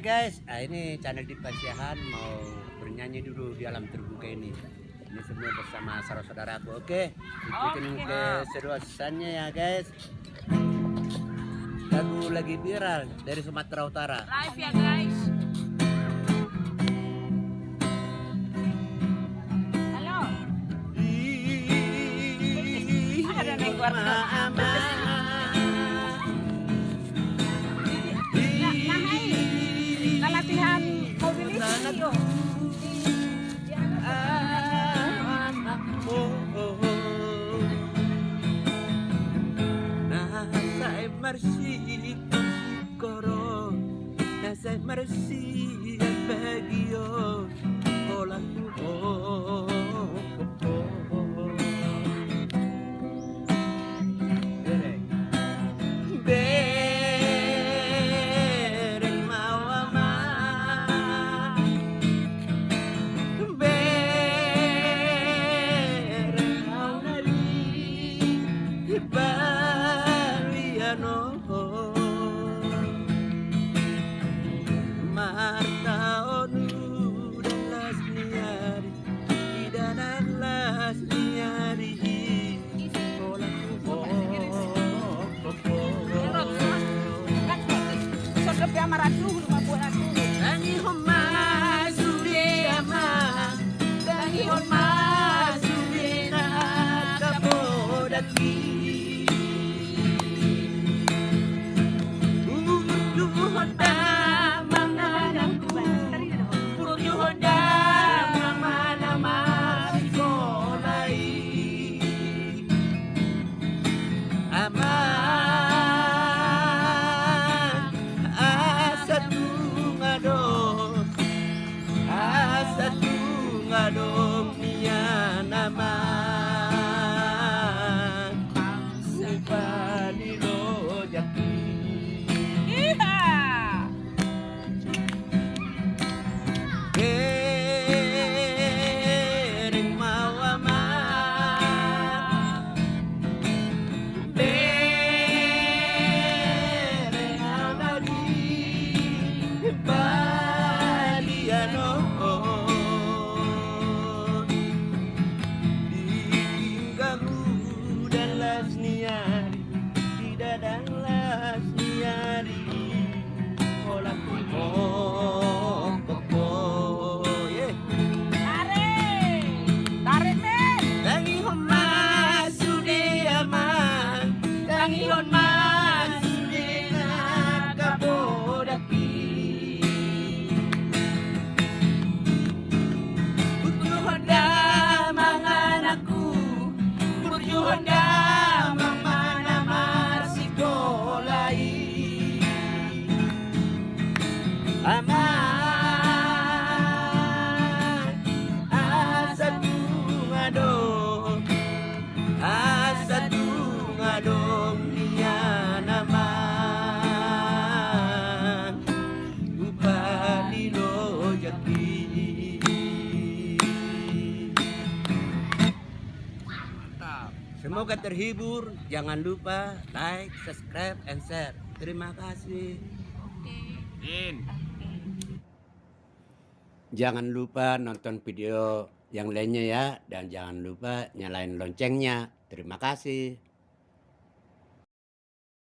guys, ini channel Dipa Siahan mau bernyanyi dulu di alam terbuka ini. Ini semua bersama saudara-saudaraku. Oke, ikutin keseruannya ya guys. Lagu lagi viral dari Sumatera Utara. Live ya guys. Halo. Ada yang latihan mobilisasi yuk. Nasa'y marsi koro, nasa'y marsi at bagyo, olang semoga terhibur. Jangan lupa like, subscribe, and share. Terima kasih. Jangan lupa nonton video yang lainnya ya. Dan jangan lupa nyalain loncengnya. Terima kasih.